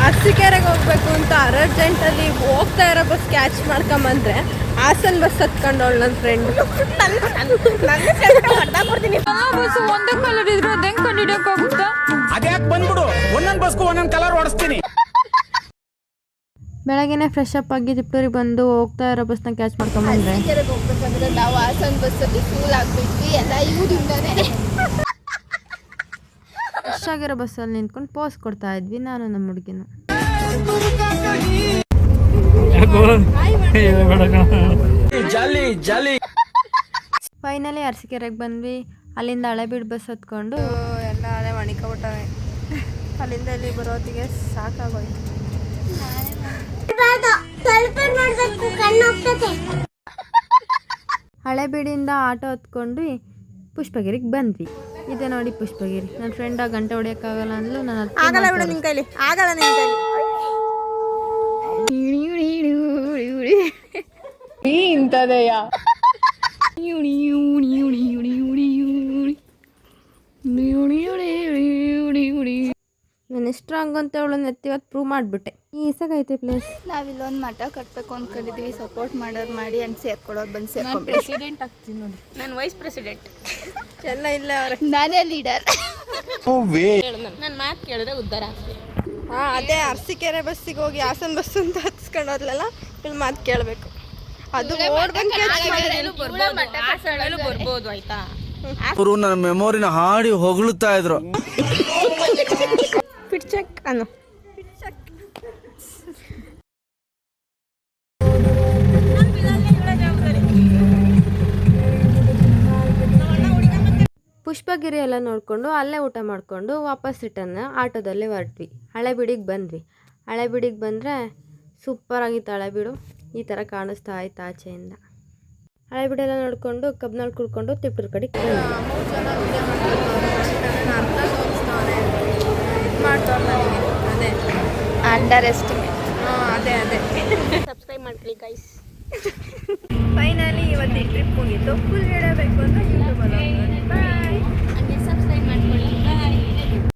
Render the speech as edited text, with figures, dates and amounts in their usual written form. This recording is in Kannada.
ಅರಸೀಕೆರೆಗೆ ಹೋಗ್ಬೇಕು ಅಂತ ಅರ್ಜೆಂಟಲ್ಲಿ ಹೋಗ್ತಾ ಇರೋ ಬಸ್ ಕ್ಯಾಚ್ ಮಾಡ್ಕೊಂಬಂದ್ರೆ ಹಾಸನ್ ಬಸ್ ಹತ್ಕೊಂಡವಳು ನನ್ನ ಫ್ರೆಂಡ್. ಬಸ್ ಒಂದೇ ಕಲರ್ ಇದ್ರೆ ಅದ ಹೆಂಗ್ ಕಂಡಿಡಿಯೋಕ್ಕಾಗುತ್ತಾ? ಅದ್ಯಾಕೆ ಬಂದ್ಬಿಡು, ಒಂದೊಂದು ಬಸ್ಗೂ ಒಂದೊಂದು ಕಲರ್ ಓಡಿಸ್ತೀನಿ. ಬೆಳಗ್ಗೆನೆ ಫ್ರೆಶ್ ಅಪ್ ಆಗಿ ತಿಪ್ಟೂರಿಗೆ ಬಂದು ಹೋಗ್ತಾ ಇರೋ ಬಸ್ನ ಕ್ಯಾಚ್ ಮಾಡ್ಕೊಂಬಂದ್ರೆ ಅರಸೀಕೆರೆಗೆ ಹೋಗ್ಬೇಕಂದ್ರೆ ನಾವು ಹಾಸನ್ ಬಸ್ಸಲ್ಲಿ ಫೂಲ್ ಆಗ್ಬಿಟ್ವಿ. ಎಲ್ಲ ಇವರಿಂದಾನೆ. ಫ್ರೆಶ್ ಆಗಿರೋ ಬಸ್ಸಲ್ಲಿ ನಿಂತ್ಕೊಂಡು ಪೋಸ್ ಕೊಡ್ತಾ ಇದ್ವಿ ನಾನು ನಮ್ಮ ಹುಡುಗಿನ. ಫೈನಲಿ ಅರಸೀಕೆರೆಗೆ ಬಂದ್ವಿ. ಅಲ್ಲಿಂದ ಹಳೆಬೀಡು ಬಸ್ ಹತ್ಕೊಂಡು ಎಲ್ಲ ಅಲ್ಲೇ ಮಣಿಕೊಬಿಟ್ಟವೆ. ಅಲ್ಲಿಂದ ಇಲ್ಲಿ ಬರೋತ್ತಿಗೆ ಸಾಕಾಗೋಯ್ತು. ಹಳೆಬೀಡಿಂದ ಆಟೋ ಹತ್ಕೊಂಡು ಪುಷ್ಪಗಿರಿಗೆ ಬಂದ್ವಿ. ಇದೆ ನೋಡಿ ಪುಷ್ಪಗಿರಿ. ನನ್ನ ಫ್ರೆಂಡ್ ಗಂಟೆ ಹೊಡಿಯೋಕ್ಕಾಗಲ್ಲ ಅಂದ್ಲು. ನಾನು ಆಗಲ್ಲ ಬಿಡು ನಿನ್ ಕೈಲಿ, ಆಗಲ್ಲ ನಿನ್ ಕೈಲಿ. ಇಂಥದೆಯ ನಾನು ಎಷ್ಟು ಸ್ಟ್ರಾಂಗ್ ಅಂತ ಅವಳು ನೆತ್ತಿವತ್ತು ಪ್ರೂವ್ ಮಾಡಿಬಿಟ್ಟೆ. ಈಸಾಗೈತೆ ಪ್ಲೇಸ್. ನಾವಿಲ್ಲೊಂದು ಮಠ ಕಟ್ಟಬೇಕು ಅಂದ್ಕೊಂಡಿದ್ದೀವಿ. ಸಪೋರ್ಟ್ ಮಾಡೋರು ಮಾಡಿ ಅಂಡ್ ಸೇರ್ಕೊಳ್ಳೋರು ಬಂದು ಸೇರ್ಕೊಂಡು ಪ್ರೆಸಿಡೆಂಟ್ ಆಗ್ತೀನಿ ನೋಡಿ. ನಾನು ವೈಸ್ ಪ್ರೆಸಿಡೆಂಟ್ ಎಲ್ಲ ಇಲ್ಲ ಅವ್ರೆ. ನಾನೇ ಲೀಡರ್. ನನ್ನ ಮಾತು ಕೇಳಿದ್ರೆ ಉದ್ಧಾರ ಆಗ್ತೀನಿ. ಹಾಂ, ಅದೇ ಅರಸೀಕೆರೆ ಬಸ್ಸಿಗೆ ಹೋಗಿ ಹಾಸನ್ ಬಸ್ ಅಂತ ಹತ್ಸ್ಕೊಂಡೋದ್ಲೆಲ್ಲ ಇಲ್ಲಿ ಮಾತು ಕೇಳಬೇಕು. ಅದು ಬರ್ಬೋದು ಆಯ್ತಾ. ಅವರು ನನ್ನ ಮೆಮೊರಿನ ಹಾಡಿ ಹೊಗಳುತ್ತಾ ಇದ್ರು. ಪಿಡ್ಚಕ್ ಅನ್ನು ಪುಷ್ಪಗಿರಿ ಎಲ್ಲ ನೋಡಿಕೊಂಡು ಅಲ್ಲೇ ಊಟ ಮಾಡಿಕೊಂಡು ವಾಪಸ್ ರಿಟರ್ನ್ ಆಟೋದಲ್ಲಿ ಹೊರಟ್ವಿ. ಹಳೆಬೀಡಿಗೆ ಬಂದ್ವಿ. ಹಳೆಬೀಡಿಗೆ ಬಂದರೆ ಸೂಪರಾಗಿತ್ತು. ಹಳೆಬೀಡು ಈ ಥರ ಕಾಣಿಸ್ತಾ ಆಯ್ತು ಆಚೆಯಿಂದ. ಹಳೆಬೀಡೆಲ್ಲ ನೋಡಿಕೊಂಡು ಕಬ್ನಲ್ಲಿ ಕುಡ್ಕೊಂಡು ತಿಪ್ಟೂರು ಕಡೆಗೆ ಅದೇ ಅಂಡರ್ ಎಸ್ಟಿಮೇಟ್. ಅದೇ ಸಬ್ಸ್ಕ್ರೈಬ್ ಮಾಡ್ಕೊಳ್ಳಿ ಗೈಸ್. ಫೈನಲಿ ಇವತ್ತು ಈ ಟ್ರಿಪ್ ಮುಗೀತು. ಫುಲ್ ವಿಡಿಯೋ ಬೇಕು ಅಂತ ಯೂಟ್ಯೂಬಲ್ಲಿ